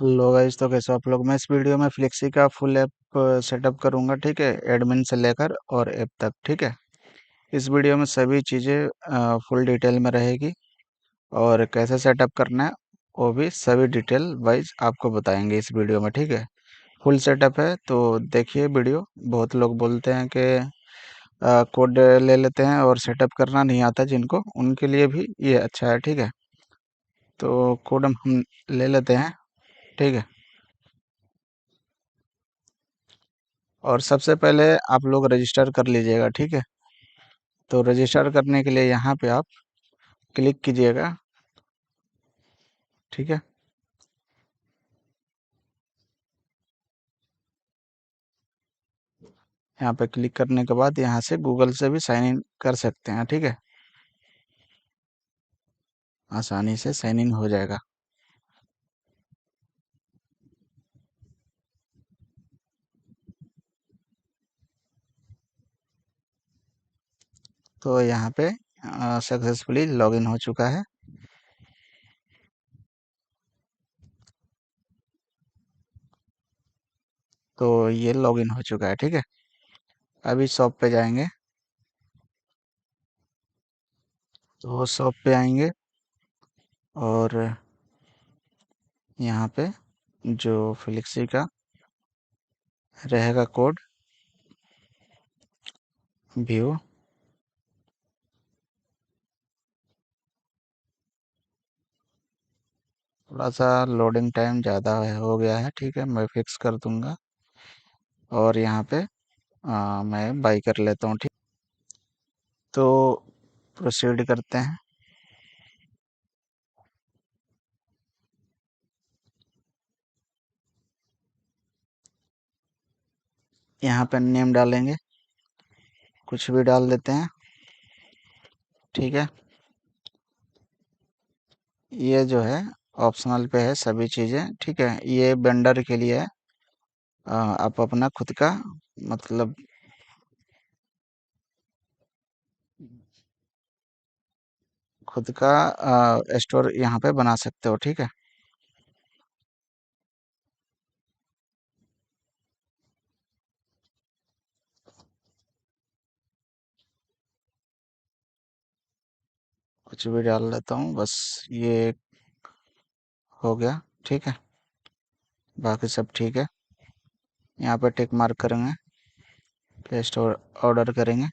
Hello guys, तो कैसे हो आप लोग। मैं इस वीडियो में फ्लेक्सी का फुल ऐप सेटअप करूंगा, ठीक है। एडमिन से लेकर और ऐप तक, ठीक है। इस वीडियो में सभी चीज़ें फुल डिटेल में रहेगी और कैसे सेटअप करना है वो भी सभी डिटेल वाइज आपको बताएंगे इस वीडियो में, ठीक है। फुल सेटअप है तो देखिए वीडियो। बहुत लोग बोलते हैं कि कोड ले लेते हैं और सेटअप करना नहीं आता जिनको, उनके लिए भी ये अच्छा है, ठीक है। तो कोड हम ले लेते हैं, ठीक है। और सबसे पहले आप लोग रजिस्टर कर लीजिएगा, ठीक है। तो रजिस्टर करने के लिए यहाँ पे आप क्लिक कीजिएगा, ठीक है। यहाँ पे क्लिक करने के बाद यहाँ से गूगल से भी साइन इन कर सकते हैं, ठीक है। आसानी से साइन इन हो जाएगा। तो यहाँ पे सक्सेसफुली लॉगिन हो चुका है। तो ये लॉगिन हो चुका है, ठीक है। अभी शॉप पे जाएंगे। तो शॉप पे आएंगे और यहाँ पे जो फ्लिक्सी का रहेगा कोड व्यू, थोड़ा सा लोडिंग टाइम ज़्यादा हो गया है, ठीक है। मैं फिक्स कर दूंगा और यहाँ पे मैं बाई कर लेता हूँ, ठीक। तो प्रोसीड करते हैं। यहाँ पे नेम डालेंगे, कुछ भी डाल देते हैं, ठीक है। ये जो है ऑप्शनल पे है सभी चीज़ें, ठीक है। ये वेंडर के लिए है। आप अपना खुद का मतलब खुद का स्टोर यहाँ पे बना सकते हो, ठीक है। कुछ भी डाल देता हूँ बस। ये हो गया, ठीक है। बाकी सब ठीक है। यहाँ पे टिक मार्क करेंगे, प्ले स्टोर ऑर्डर करेंगे।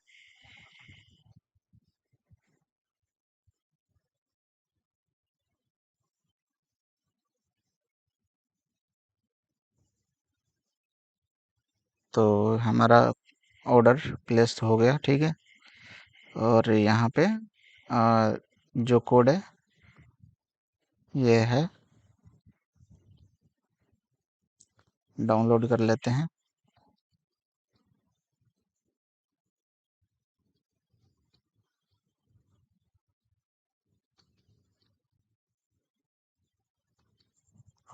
तो हमारा ऑर्डर प्लेस हो गया, ठीक है। और यहाँ पे जो कोड है ये है, डाउनलोड कर लेते हैं।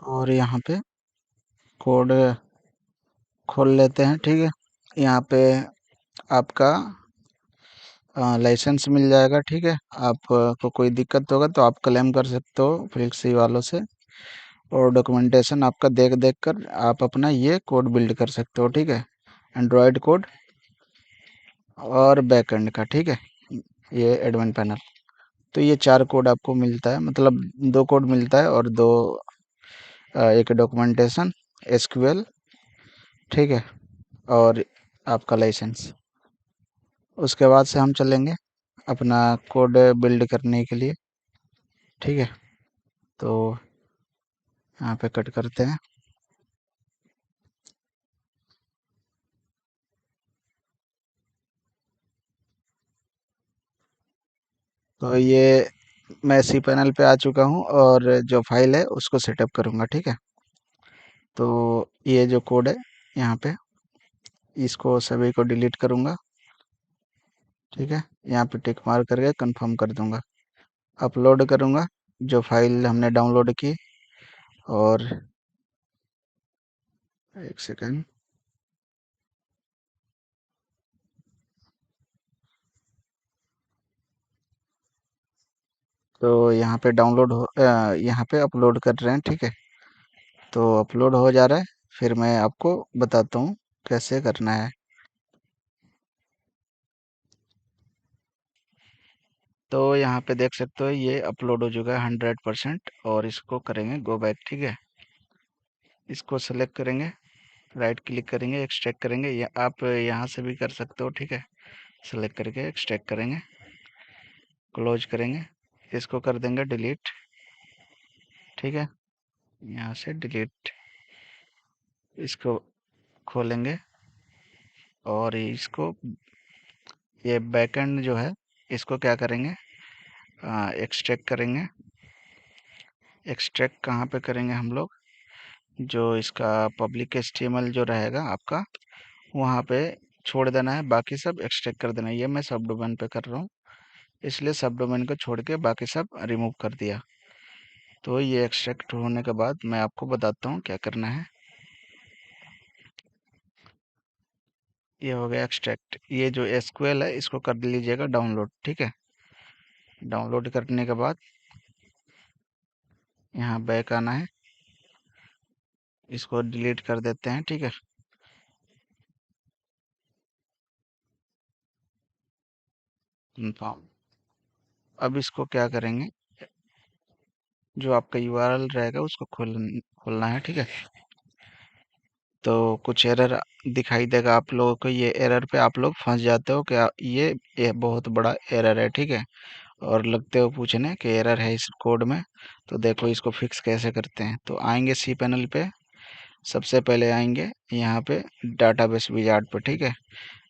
और यहाँ पे कोड खोल लेते हैं, ठीक है। यहाँ पे आपका लाइसेंस मिल जाएगा, ठीक है। आपको कोई दिक्कत होगा तो आप क्लेम कर सकते हो फ्लिक्सी वालों से। और डॉक्यूमेंटेशन आपका देख देख कर आप अपना ये कोड बिल्ड कर सकते हो, ठीक है। एंड्रॉयड कोड और बैकएंड का, ठीक है। ये एडमिन पैनल। तो ये चार कोड आपको मिलता है, मतलब दो कोड मिलता है और दो एक डॉक्यूमेंटेशन, एसक्यूएल, ठीक है। और आपका लाइसेंस। उसके बाद से हम चलेंगे अपना कोड बिल्ड करने के लिए, ठीक है। तो यहाँ पे कट करते हैं। तो ये मैं सी पैनल पे आ चुका हूँ और जो फाइल है उसको सेटअप करूँगा, ठीक है। तो ये जो कोड है यहाँ पे, इसको सभी को डिलीट करूँगा, ठीक है। यहाँ पे टिक मार करके कंफर्म कर दूंगा। अपलोड करूँगा जो फाइल हमने डाउनलोड की। और एक सेकेंड। तो यहाँ पे यहाँ पे अपलोड कर रहे हैं, ठीक है। तो अपलोड हो जा रहा है। फिर मैं आपको बताता हूँ कैसे करना है। तो यहाँ पे देख सकते हो ये अपलोड हो चुका है 100%। और इसको करेंगे गो बैक, ठीक है। इसको सेलेक्ट करेंगे, राइट क्लिक करेंगे, एक्सट्रैक्ट करेंगे, या आप यहाँ से भी कर सकते हो, ठीक है। सेलेक्ट करके एक्सट्रैक्ट करेंगे, क्लोज करेंगे, इसको कर देंगे डिलीट, ठीक है। यहाँ से डिलीट, इसको खोलेंगे और इसको, ये बैकएंड जो है इसको क्या करेंगे, एक्सट्रैक्ट करेंगे। एक्सट्रैक्ट कहाँ पे करेंगे हम लोग, जो इसका पब्लिक एचटीएमएल जो रहेगा आपका, वहाँ पे छोड़ देना है, बाकी सब एक्सट्रैक्ट कर देना है। ये मैं सब डोमेन पे कर रहा हूँ, इसलिए सब डोमेन को छोड़ के बाकी सब रिमूव कर दिया। तो ये एक्सट्रैक्ट होने के बाद मैं आपको बताता हूँ क्या करना है। ये हो गया एक्सट्रैक्ट। ये जो एसक्यूएल है इसको कर लीजिएगा डाउनलोड, ठीक है। डाउनलोड करने के बाद यहाँ बैक आना है, इसको डिलीट कर देते हैं, ठीक है। कंफर्म। अब इसको क्या करेंगे, जो आपका यूआरएल रहेगा उसको खोलना है, ठीक है। तो कुछ एरर दिखाई देगा आप लोगों को, ये एरर पे आप लोग फंस जाते हो क्या, ये बहुत बड़ा एरर है, ठीक है। और लगते हो पूछने कि एरर है इस कोड में। तो देखो इसको फिक्स कैसे करते हैं। तो आएंगे सी पैनल पे, सबसे पहले आएंगे यहाँ पे डाटाबेस विजार्ड पे, ठीक है।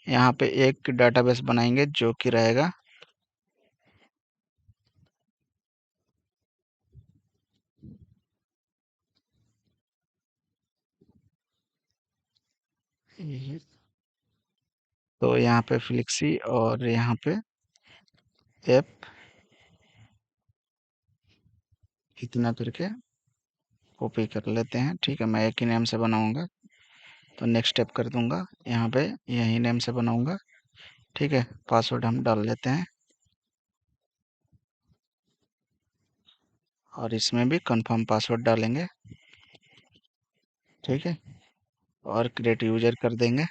यहाँ पे एक डाटाबेस बनाएंगे जो कि रहेगा ये। तो यहाँ पे फ्लिक्सी और यहाँ पे ऐप, इतना करके कॉपी कर लेते हैं, ठीक है। मैं एक ही नेम से बनाऊंगा, तो नेक्स्ट स्टेप कर दूंगा। यहाँ पे यही नेम से बनाऊंगा, ठीक है। पासवर्ड हम डाल लेते हैं और इसमें भी कंफर्म पासवर्ड डालेंगे, ठीक है। और क्रिएट यूजर कर देंगे,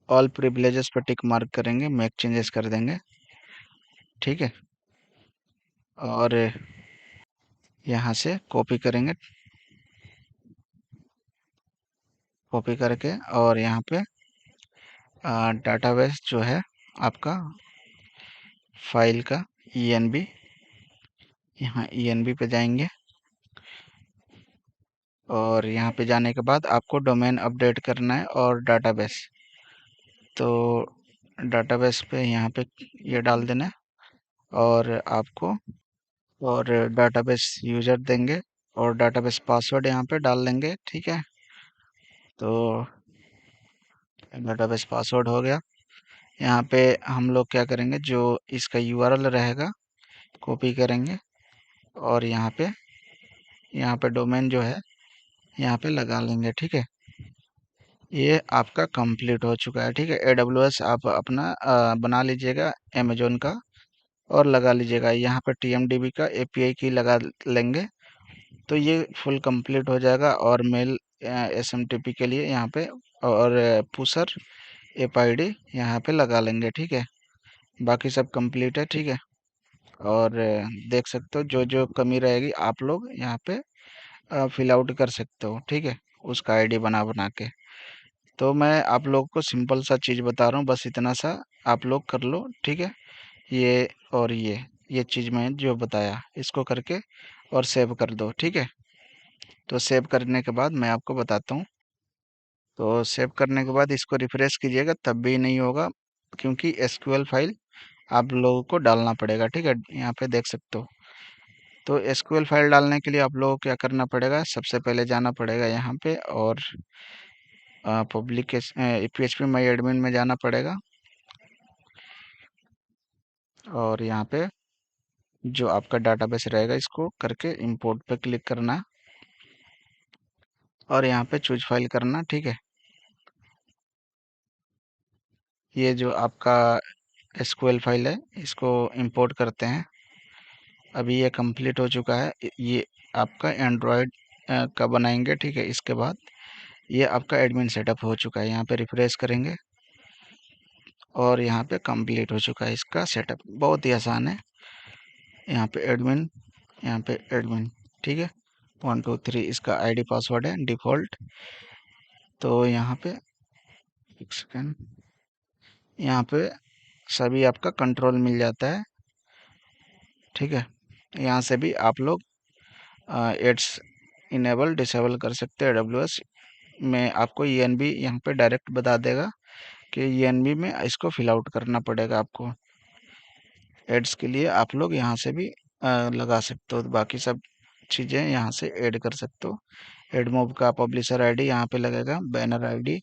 ऑल प्रिविलेजेस पर टिक मार्क करेंगे, मेक चेंजेस कर देंगे, ठीक है। और यहाँ से कॉपी करेंगे, कॉपी करके और यहाँ पे डाटाबेस जो है आपका फाइल का ENB, यहाँ ENB पे जाएंगे। और यहाँ पे जाने के बाद आपको डोमेन अपडेट करना है और डाटाबेस। तो डाटाबेस पे यहाँ पे ये डाल देना है और आपको, और डाटाबेस यूजर देंगे और डाटाबेस पासवर्ड यहाँ पे डाल लेंगे, ठीक है। तो डाटाबेस पासवर्ड हो गया। यहाँ पे हम लोग क्या करेंगे, जो इसका यूआरएल रहेगा कॉपी करेंगे और यहाँ पे डोमेन जो है यहाँ पे लगा लेंगे, ठीक है। ये आपका कंप्लीट हो चुका है, ठीक है। AWS आप अपना बना लीजिएगा अमेजोन का और लगा लीजिएगा। यहाँ पे TMDB का API की लगा लेंगे, तो ये फुल कंप्लीट हो जाएगा। और मेल SMTP के लिए यहाँ पे, और पुशर APID यहाँ पे लगा लेंगे, ठीक है। बाकी सब कंप्लीट है, ठीक है। और देख सकते हो जो जो कमी रहेगी आप लोग यहाँ पे फिल आउट कर सकते हो, ठीक है, उसका आईडी बना बना के। तो मैं आप लोगों को सिंपल सा चीज़ बता रहा हूँ, बस इतना सा आप लोग कर लो, ठीक है। ये और ये चीज़ मैं जो बताया इसको करके और सेव कर दो, ठीक है। तो सेव करने के बाद मैं आपको बताता हूँ। तो सेव करने के बाद इसको रिफ्रेश कीजिएगा, तब भी नहीं होगा, क्योंकि SQL फाइल आप लोगों को डालना पड़ेगा, ठीक है। यहाँ पे देख सकते हो। तो SQL फाइल डालने के लिए आप लोगों को क्या करना पड़ेगा, सबसे पहले जाना पड़ेगा यहाँ पे और पब्लिक PHP माई एडमिन में जाना पड़ेगा। और यहाँ पे जो आपका डाटाबेस रहेगा इसको करके इंपोर्ट पे क्लिक करना और यहाँ पे चूज फाइल करना, ठीक है। ये जो आपका SQL फाइल है इसको इंपोर्ट करते हैं। अभी ये कंप्लीट हो चुका है, ये आपका एंड्रॉयड का बनाएंगे, ठीक है। इसके बाद ये आपका एडमिन सेटअप हो चुका है। यहाँ पे रिफ्रेश करेंगे और यहाँ पे कंप्लीट हो चुका है इसका सेटअप। बहुत ही आसान है। यहाँ पे एडमिन, यहाँ पे एडमिन, ठीक है। 1 2 3 इसका आईडी पासवर्ड है डिफ़ॉल्ट। तो यहाँ पे एक सेकेंड, यहाँ पे सभी आपका कंट्रोल मिल जाता है, ठीक है। यहाँ से भी आप लोग एड्स इनेबल डिसेबल कर सकते हैं। AWS में आपको ENB यहाँ पे डायरेक्ट बता देगा कि ENB में इसको फिल आउट करना पड़ेगा आपको। एड्स के लिए आप लोग यहाँ से भी लगा सकते हो। बाकी सब चीज़ें यहाँ से ऐड कर सकते हो। एड मूव का पब्लिशर आईडी यहाँ पे लगेगा, बैनर आईडी,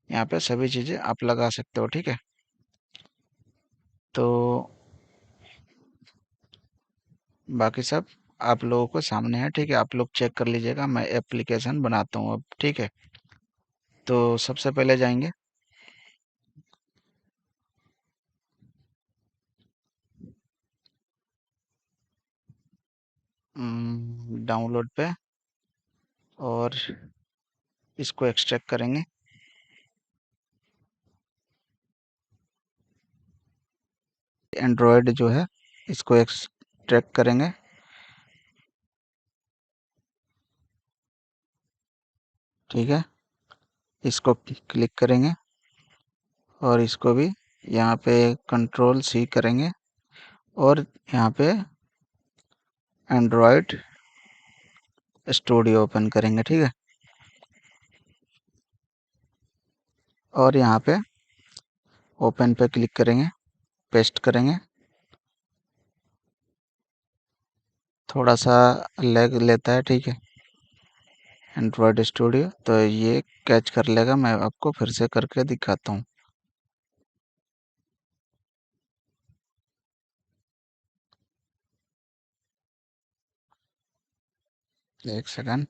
यहाँ पे सभी चीज़ें आप लगा सकते हो, ठीक है। तो बाकी सब आप लोगों को सामने है, ठीक है। आप लोग चेक कर लीजिएगा। मैं एप्लीकेशन बनाता हूँ अब, ठीक है। तो सबसे पहले जाएंगे डाउनलोड पे और इसको एक्सट्रैक्ट करेंगे। एंड्रॉयड जो है इसको एक्सट्रैक्ट करेंगे, ठीक है। इसको क्लिक करेंगे और इसको भी यहाँ पे Ctrl+C करेंगे और यहाँ पे एंड्रॉयड स्टूडियो ओपन करेंगे, ठीक है। और यहाँ पे ओपन पे क्लिक करेंगे, पेस्ट करेंगे। थोड़ा सा लैग लेता है, ठीक है, एंड्रॉयड स्टूडियो। तो ये कैच कर लेगा। मैं आपको फिर से करके दिखाता हूँ। एक सेकंड।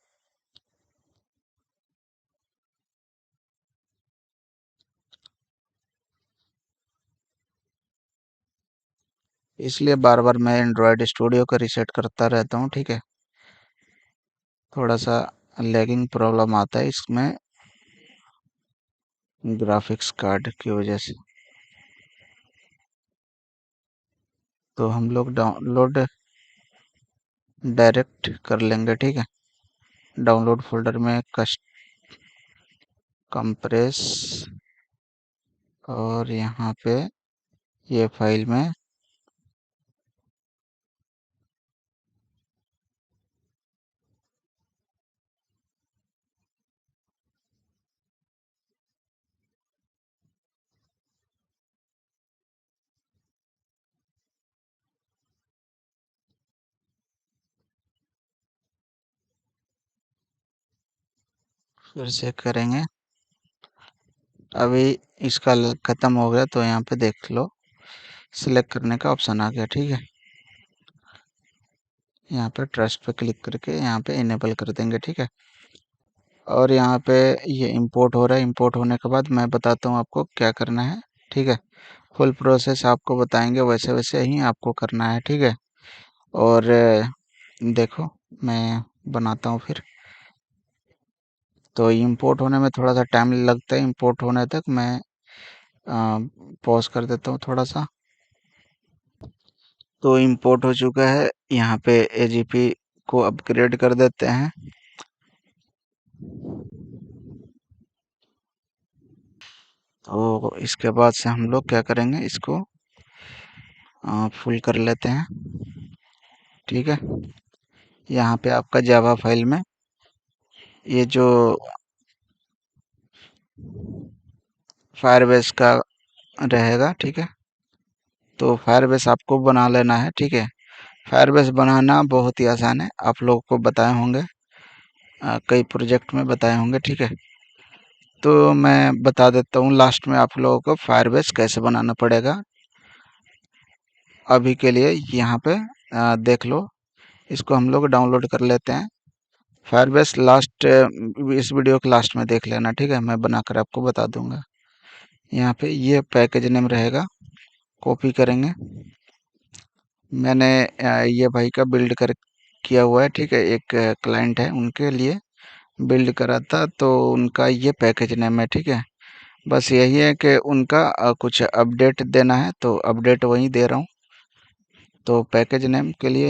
इसलिए बार बार मैं एंड्रॉयड स्टूडियो को रीसेट करता रहता हूँ, ठीक है। थोड़ा सा लैगिंग प्रॉब्लम आता है इसमें ग्राफिक्स कार्ड की वजह से। तो हम लोग डाउनलोड डायरेक्ट कर लेंगे, ठीक है। डाउनलोड फोल्डर में कस्ट कंप्रेस और यहाँ पे ये फाइल में फिर से करेंगे। अभी इसका ख़त्म हो गया तो यहाँ पे देख लो, सिलेक्ट करने का ऑप्शन आ गया, ठीक है। यहाँ पे ट्रस्ट पे क्लिक करके यहाँ पे इनेबल कर देंगे, ठीक है। और यहाँ पे ये इंपोर्ट हो रहा है। इंपोर्ट होने के बाद मैं बताता हूँ आपको क्या करना है, ठीक है। फुल प्रोसेस आपको बताएंगे, वैसे वैसे ही आपको करना है, ठीक है। और देखो मैं बनाता हूँ फिर। तो इंपोर्ट होने में थोड़ा सा टाइम लगता है। इंपोर्ट होने तक मैं पॉज कर देता हूँ थोड़ा सा। तो इंपोर्ट हो चुका है। यहाँ पे AGP को अपग्रेड कर देते हैं। तो इसके बाद से हम लोग क्या करेंगे, इसको फुल कर लेते हैं, ठीक है। यहाँ पे आपका जावा फाइल में ये जो फायरबेस का रहेगा, ठीक है। तो फायरबेस आपको बना लेना है, ठीक है। फायरबेस बनाना बहुत ही आसान है। आप लोगों को बताए होंगे, कई प्रोजेक्ट में बताए होंगे, ठीक है। तो मैं बता देता हूँ लास्ट में आप लोगों को फायरबेस कैसे बनाना पड़ेगा। अभी के लिए यहाँ पे देख लो। इसको हम लोग डाउनलोड कर लेते हैं। फायरबेस लास्ट इस वीडियो के लास्ट में देख लेना, ठीक है। मैं बनाकर आपको बता दूंगा। यहाँ पे ये पैकेज नेम रहेगा, कॉपी करेंगे। मैंने ये भाई का बिल्ड कर किया हुआ है, ठीक है। एक क्लाइंट है, उनके लिए बिल्ड करा था, तो उनका ये पैकेज नेम है, ठीक है। बस यही है कि उनका कुछ अपडेट देना है, तो अपडेट वही दे रहा हूँ। तो पैकेज नेम के लिए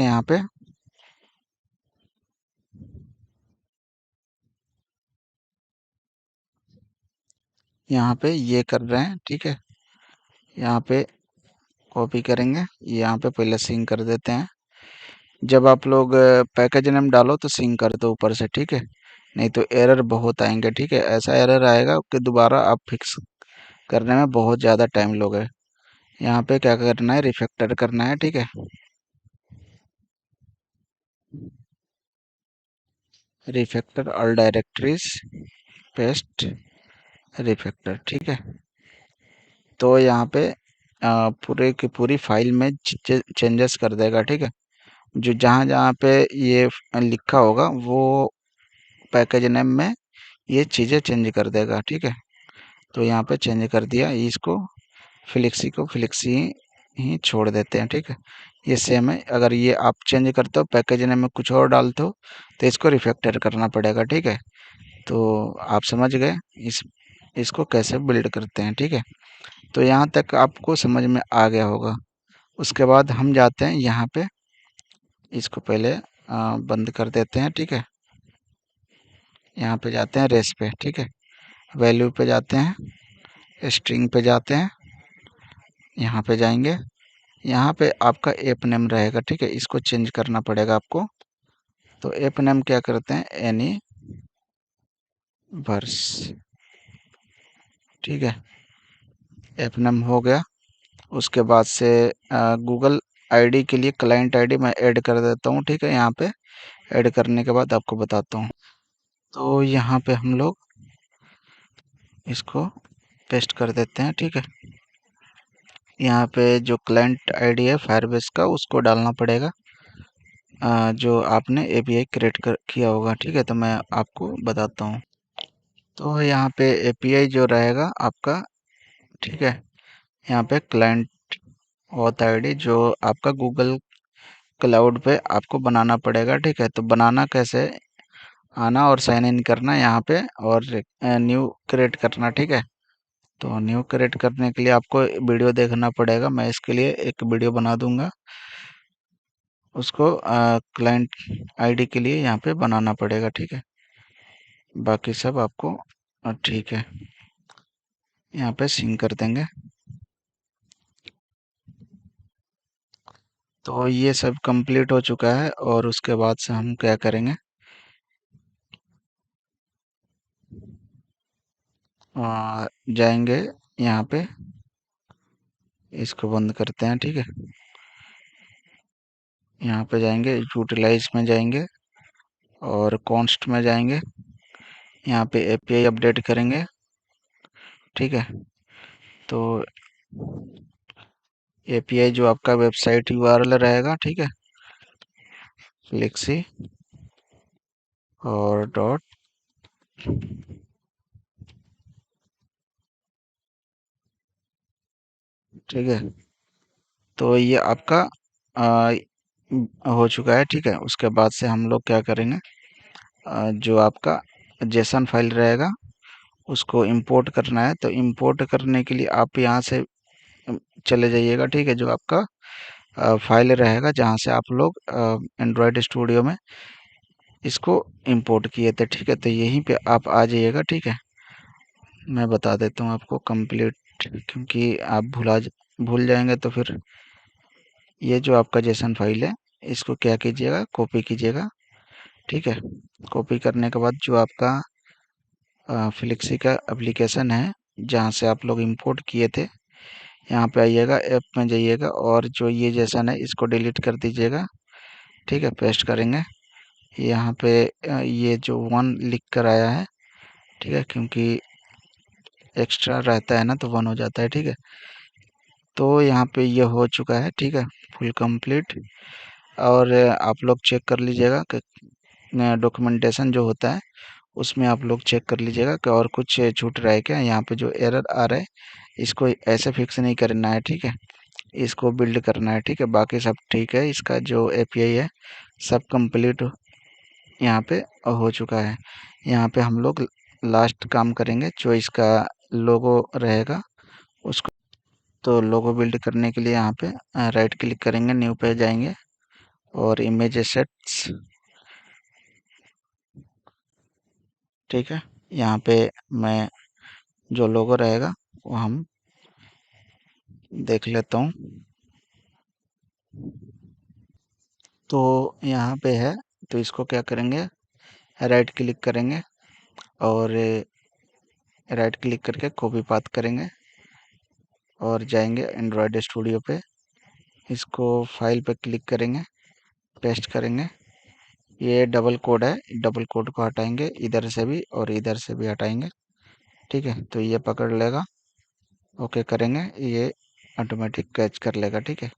यहाँ पे ये कर रहे हैं, ठीक है। यहाँ पे कॉपी करेंगे, यहाँ पे पहले सिंक कर देते हैं। जब आप लोग पैकेज नेम डालो तो सिंक कर दो ऊपर से, ठीक है। नहीं तो एरर बहुत आएंगे, ठीक है। ऐसा एरर आएगा कि दोबारा आप फिक्स करने में बहुत ज़्यादा टाइम लोगे। यहाँ पे क्या करना है, रिफैक्टर करना है, ठीक है। Refactor all directories, paste, refactor, ठीक है। तो यहाँ पे पूरे की पूरी फाइल में चेंजेस कर देगा, ठीक है। जो जहाँ जहाँ पे ये लिखा होगा वो पैकेज नेम में ये चीज़ें चेंज कर देगा, ठीक है। तो यहाँ पे चेंज कर दिया, इसको फ्लिक्सी को फ्लिक्सी ही छोड़ देते हैं, ठीक है। ये सेम है। अगर ये आप चेंज करते हो, पैकेज नेम में कुछ और डालते हो, तो इसको रिफैक्टर करना पड़ेगा, ठीक है। तो आप समझ गए इसको कैसे बिल्ड करते हैं, ठीक है। तो यहाँ तक आपको समझ में आ गया होगा। उसके बाद हम जाते हैं यहाँ पे, इसको पहले बंद कर देते हैं, ठीक है। यहाँ पे जाते हैं रेस पे, ठीक है। वैल्यू पे जाते हैं, स्ट्रिंग पे जाते हैं, यहाँ पे जाएंगे। यहाँ पे आपका ऐप नेम रहेगा, ठीक है। इसको चेंज करना पड़ेगा आपको। तो ऐप नेम क्या करते हैं, एनी वर्स, ठीक है। ऐप नेम हो गया। उसके बाद से गूगल आईडी के लिए क्लाइंट आईडी मैं ऐड कर देता हूँ, ठीक है। यहाँ पे ऐड करने के बाद आपको बताता हूँ। तो यहाँ पे हम लोग इसको पेस्ट कर देते हैं, ठीक है। यहाँ पे जो क्लाइंट आईडी है फायरबेस का, उसको डालना पड़ेगा, जो आपने एपीआई क्रिएट किया होगा, ठीक है। तो मैं आपको बताता हूँ। तो यहाँ पे एपीआई जो रहेगा आपका, ठीक है। यहाँ पे क्लाइंट ऑथ आईडी जो आपका गूगल क्लाउड पे आपको बनाना पड़ेगा, ठीक है। तो बनाना कैसे, आना और साइन इन करना यहाँ पे, और न्यू क्रिएट करना, ठीक है। तो न्यू क्रिएट करने के लिए आपको वीडियो देखना पड़ेगा, मैं इसके लिए एक वीडियो बना दूंगा। उसको क्लाइंट आईडी के लिए यहाँ पे बनाना पड़ेगा, ठीक है। बाकी सब आपको ठीक है। यहाँ पे सिंक कर देंगे। तो ये सब कंप्लीट हो चुका है, और उसके बाद से हम क्या करेंगे, जाएंगे यहाँ पे, इसको बंद करते हैं, ठीक है। यहाँ पे जाएंगे, यूटिलाइज में जाएंगे और कॉन्स्ट में जाएंगे। यहाँ पे एपीआई अपडेट करेंगे, ठीक है। तो एपीआई जो आपका वेबसाइट यूआरएल रहेगा, ठीक है, फ्लेक्सी और डॉट, ठीक है। तो ये आपका आ, हो चुका है, ठीक है। उसके बाद से हम लोग क्या करेंगे, जो आपका जेसन फाइल रहेगा उसको इंपोर्ट करना है। तो इंपोर्ट करने के लिए आप यहाँ से चले जाइएगा, ठीक है। जो आपका फाइल रहेगा जहाँ से आप लोग एंड्रॉयड स्टूडियो में इसको इंपोर्ट किए थे, ठीक है। तो यहीं पे आप आ जाइएगा, ठीक है। मैं बता देता हूँ आपको कंप्लीट, क्योंकि आप भूल जाएंगे तो फिर ये जो आपका जेसन फाइल है, इसको क्या कीजिएगा, कॉपी कीजिएगा, ठीक है। कॉपी करने के बाद जो आपका फ्लिक्सी का एप्लीकेशन है जहाँ से आप लोग इंपोर्ट किए थे, यहाँ पे आइएगा, ऐप में जाइएगा, और जो ये जेसन है इसको डिलीट कर दीजिएगा, ठीक है। पेस्ट करेंगे यहाँ पे, ये जो वन लिख कर आया है, ठीक है, क्योंकि एक्स्ट्रा रहता है ना, तो वन हो जाता है, ठीक है। तो यहाँ पे ये हो चुका है, ठीक है, फुल कंप्लीट। और आप लोग चेक कर लीजिएगा कि डॉक्यूमेंटेशन जो होता है उसमें आप लोग चेक कर लीजिएगा कि और कुछ छूट रहा है क्या। यहाँ पे जो एरर आ रहा है इसको ऐसे फिक्स नहीं करना है, ठीक है, इसको बिल्ड करना है, ठीक है। बाकी सब ठीक है, इसका जो एपीआई है सब कंप्लीट यहाँ पे हो चुका है। यहाँ पे हम लोग लास्ट काम करेंगे जो इसका लोगो रहेगा उसको। तो लोगो बिल्ड करने के लिए यहाँ पे राइट क्लिक करेंगे, न्यू पे जाएंगे और इमेज एसेट्स, ठीक है। यहाँ पे मैं जो लोगो रहेगा वो हम देख लेता हूँ। तो यहाँ पे है, तो इसको क्या करेंगे, राइट क्लिक करेंगे और राइट क्लिक करके कॉपी पाथ करेंगे और जाएंगे एंड्रॉयड स्टूडियो पे, इसको फाइल पे क्लिक करेंगे, पेस्ट करेंगे। ये डबल कोड है, डबल कोड को हटाएंगे, इधर से भी और इधर से भी हटाएंगे, ठीक है। तो ये पकड़ लेगा, ओके करेंगे, ये ऑटोमेटिक कैच कर लेगा, ठीक है।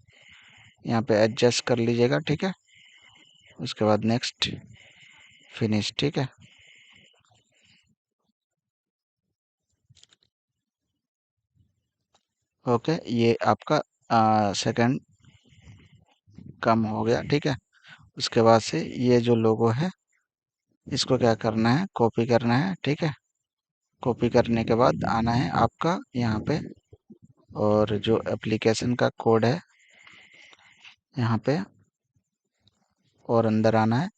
यहाँ पे एडजस्ट कर लीजिएगा, ठीक है। उसके बाद नेक्स्ट, फिनिश, ठीक है। ओके, ये आपका सेकंड कम हो गया, ठीक है। उसके बाद से ये जो लोगो है इसको क्या करना है, कॉपी करना है, ठीक है। कॉपी करने के बाद आना है आपका यहाँ पे और जो एप्लीकेशन का कोड है यहाँ पे और अंदर आना है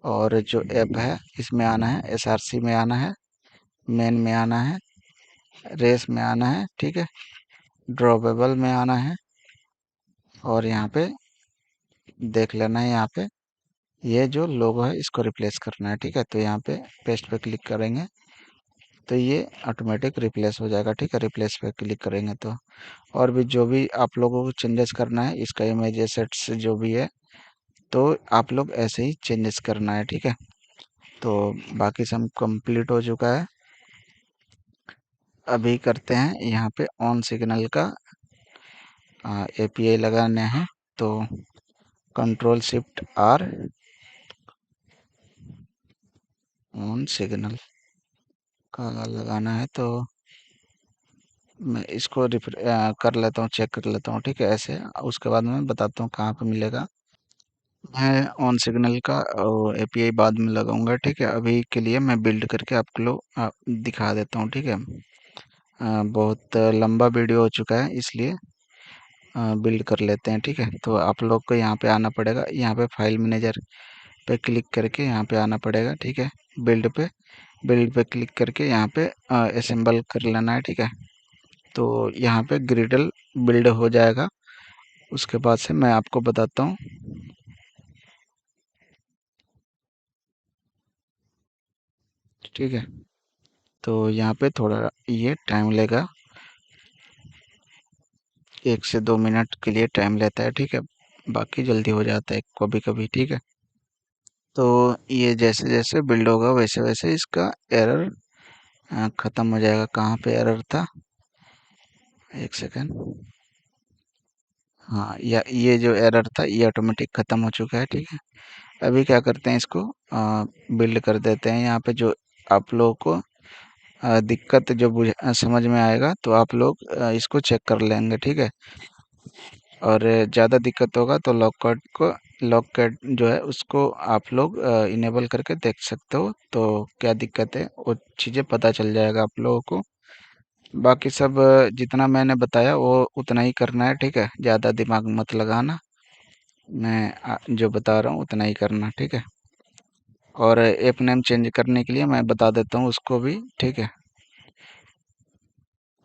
और जो ऐप है इसमें आना है, एसआरसी में आना है, मेन में आना है, रेस में आना है, ठीक है, ड्रॉपेबल में आना है और यहाँ पे देख लेना है, यहाँ पे ये जो लोगो है इसको रिप्लेस करना है, ठीक है। तो यहाँ पे पेस्ट पे क्लिक करेंगे तो ये ऑटोमेटिक रिप्लेस हो जाएगा, ठीक है। रिप्लेस पे क्लिक करेंगे तो और भी जो भी आप लोगों को चेंजेस करना है इसका इमेज एसेट्स जो भी है तो आप लोग ऐसे ही चेंजेस करना है, ठीक है। तो बाकी सब कंप्लीट हो चुका है। अभी करते हैं यहाँ पे ऑन सिग्नल का एपीआई लगाने हैं, तो control shift R, on signal का लगाना है। तो मैं इसको कर लेता हूँ, चेक कर लेता हूँ, ठीक है, ऐसे। उसके बाद मैं बताता हूँ कहाँ पे मिलेगा। मैं ऑन सिग्नल का एपीआई बाद में लगाऊंगा, ठीक है। अभी के लिए मैं बिल्ड करके आपको दिखा देता हूँ, ठीक है। बहुत लंबा वीडियो हो चुका है इसलिए बिल्ड कर लेते हैं, ठीक है। तो आप लोग को यहाँ पे आना पड़ेगा, यहाँ पे फाइल मैनेजर पे क्लिक करके यहाँ पे आना पड़ेगा, ठीक है। बिल्ड पे, बिल्ड पे क्लिक करके यहाँ पे असेंबल कर लेना है, ठीक है। तो यहाँ पे ग्रिडल बिल्ड हो जाएगा। उसके बाद से मैं आपको बताता हूँ, ठीक है। तो यहाँ पे थोड़ा ये टाइम लेगा, 1 से 2 मिनट के लिए टाइम लेता है, ठीक है। बाकी जल्दी हो जाता है कभी कभी, ठीक है। तो ये जैसे जैसे बिल्ड होगा वैसे वैसे इसका एरर खत्म हो जाएगा। कहाँ पे एरर था, एक सेकेंड। हाँ, या ये जो एरर था ये ऑटोमेटिक खत्म हो चुका है, ठीक है। अभी क्या करते हैं, इसको बिल्ड कर देते हैं। यहाँ पे जो आप लोगों को दिक्कत जो समझ में आएगा तो आप लोग इसको चेक कर लेंगे, ठीक है। और ज़्यादा दिक्कत होगा तो लॉक कट जो है उसको आप लोग इनेबल करके देख सकते हो, तो क्या दिक्कत है वो चीज़ें पता चल जाएगा आप लोगों को। बाकी सब जितना मैंने बताया वो उतना ही करना है, ठीक है। ज़्यादा दिमाग मत लगाना, मैं जो बता रहा हूँ उतना ही करना, ठीक है। और ऐप नेम चेंज करने के लिए मैं बता देता हूँ उसको भी, ठीक है।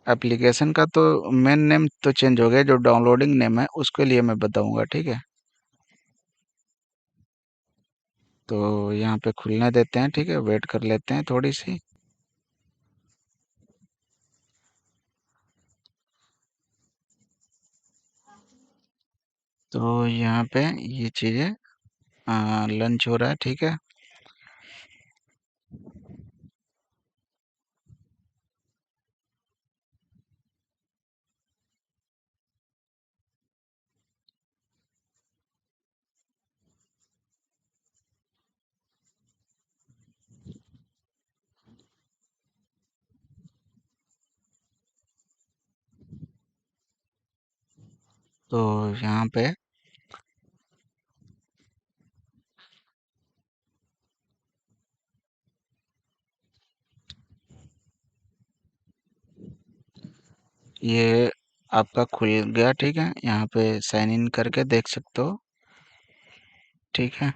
एप्लीकेशन का तो मेन नेम तो चेंज हो गया, जो डाउनलोडिंग नेम है उसके लिए मैं बताऊंगा, ठीक है। तो यहाँ पे खुलने देते हैं, ठीक है, वेट कर लेते हैं थोड़ी सी। तो यहाँ पे ये चीज़ें लंच हो रहा है, ठीक है। तो यहाँ पे ये आपका खुल गया, ठीक है। यहाँ पे साइन इन करके देख सकते हो, ठीक है।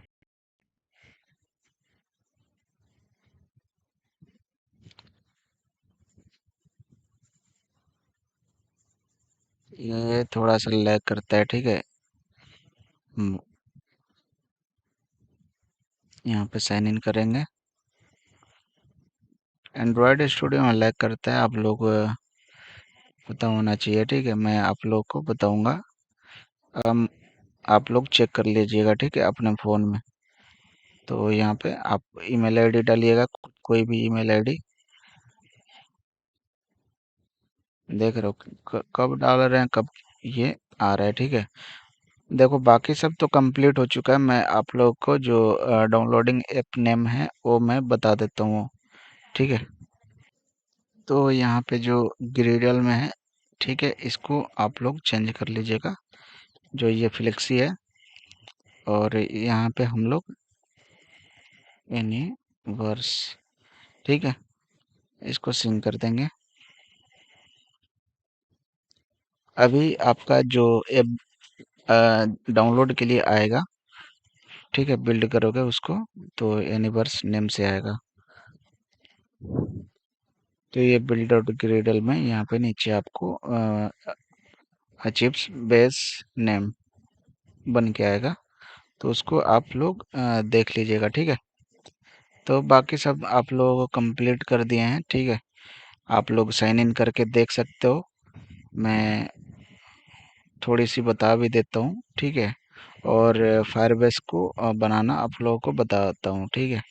ये थोड़ा सा लैग करता है, ठीक है। हम यहाँ पे साइन इन करेंगे। एंड्रॉयड स्टूडियो में लैग करता है, आप लोग पता होना चाहिए, ठीक है। मैं आप लोग को बताऊंगा। हम आप लोग चेक कर लीजिएगा, ठीक है, अपने फ़ोन में। तो यहाँ पे आप ईमेल आईडी डालिएगा, कोई भी ईमेल आईडी। देख रहे हो कब डाल रहे हैं, कब ये आ रहा है, ठीक है। देखो बाकी सब तो कंप्लीट हो चुका है। मैं आप लोग को जो डाउनलोडिंग ऐप नेम है वो मैं बता देता हूँ, ठीक है। तो यहाँ पे जो ग्रेडियल में है, ठीक है, इसको आप लोग चेंज कर लीजिएगा, जो ये फ्लेक्सी है। और यहाँ पे हम लोग यूनिवर्स, ठीक है, इसको सिंक कर देंगे। अभी आपका जो ऐप डाउनलोड के लिए आएगा, ठीक है, बिल्ड करोगे उसको, तो यूनिवर्स नेम से आएगा। तो ये बिल्ड आउट ग्रेडल में यहाँ पे नीचे आपको अचीव्स बेस नेम बन के आएगा। तो उसको आप लोग देख लीजिएगा, ठीक है। तो बाकी सब आप लोगों को कंप्लीट कर दिए हैं, ठीक है। आप लोग साइन इन करके देख सकते हो। मैं थोड़ी सी बता भी देता हूँ, ठीक है। और फायरबेस को बनाना आप लोगों को बताता हूँ, ठीक है।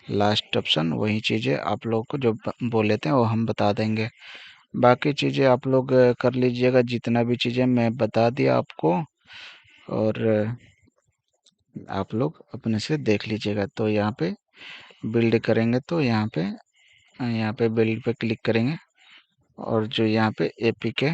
लास्ट ऑप्शन वही चीज़ें आप लोग को जो बोले थे वो हम बता देंगे। बाकी चीज़ें आप लोग कर लीजिएगा, जितना भी चीज़ें मैं बता दिया आपको। और आप लोग अपने से देख लीजिएगा। तो यहाँ पे बिल्ड करेंगे, तो यहाँ पे बिल्ड पे क्लिक करेंगे। और जो यहाँ पे एपीके,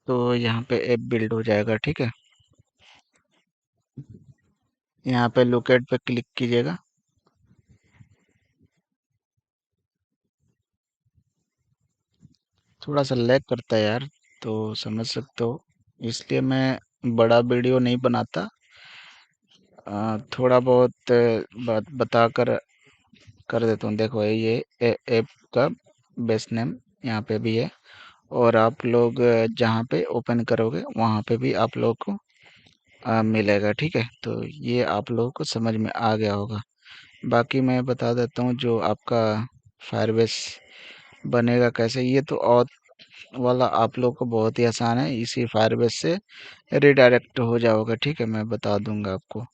तो यहाँ पे ऐप बिल्ड हो जाएगा, ठीक है। यहाँ पे लोकेट पे क्लिक कीजिएगा। थोड़ा सा लैग करता है यार, तो समझ सकते हो, इसलिए मैं बड़ा वीडियो नहीं बनाता। थोड़ा बहुत बात बताकर कर देता हूँ। देखो ये ऐप का बेस नेम यहाँ पे भी है। और आप लोग जहाँ पे ओपन करोगे वहाँ पे भी आप लोग को मिलेगा, ठीक है। तो ये आप लोगों को समझ में आ गया होगा। बाकी मैं बता देता हूँ जो आपका फायरबेस बनेगा कैसे। ये तो और वाला आप लोग को बहुत ही आसान है, इसी फायरबेस से रिडायरेक्ट हो जाओगे, ठीक है। मैं बता दूंगा आपको।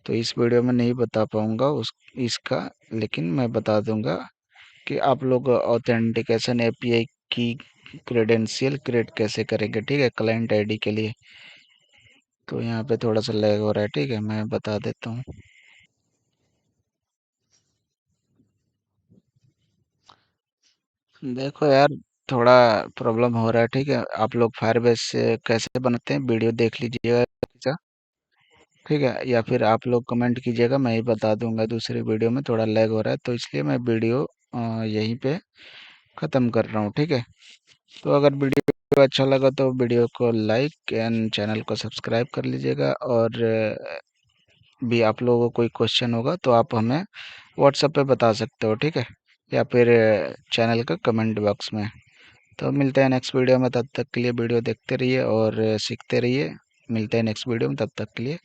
तो इस वीडियो में नहीं बता पाऊंगा उस इसका, लेकिन मैं बता दूंगा कि आप लोग ऑथेंटिकेशन एपीआई की क्रेडेंशियल क्रिएट कैसे करेंगे, ठीक है, क्लाइंट आईडी के लिए। तो यहाँ पे थोड़ा सा लैग हो रहा है, ठीक है, मैं बता देता हूँ। देखो यार, थोड़ा प्रॉब्लम हो रहा है, ठीक है। आप लोग फायरबेस से कैसे बनाते हैं वीडियो देख लीजिएगा, ठीक है। या फिर आप लोग कमेंट कीजिएगा, मैं ही बता दूंगा दूसरी वीडियो में। थोड़ा लैग हो रहा है तो इसलिए मैं वीडियो यहीं पे ख़त्म कर रहा हूँ, ठीक है। तो अगर वीडियो अच्छा लगा तो वीडियो को लाइक एंड चैनल को सब्सक्राइब कर लीजिएगा। और भी आप लोगों को कोई क्वेश्चन होगा तो आप हमें व्हाट्सएप पे बता सकते हो, ठीक है। या फिर चैनल का कमेंट बॉक्स में। तो मिलते हैं नेक्स्ट वीडियो में, तब तक के लिए वीडियो देखते रहिए और सीखते रहिए। मिलते हैं नेक्स्ट वीडियो में, तब तक के लिए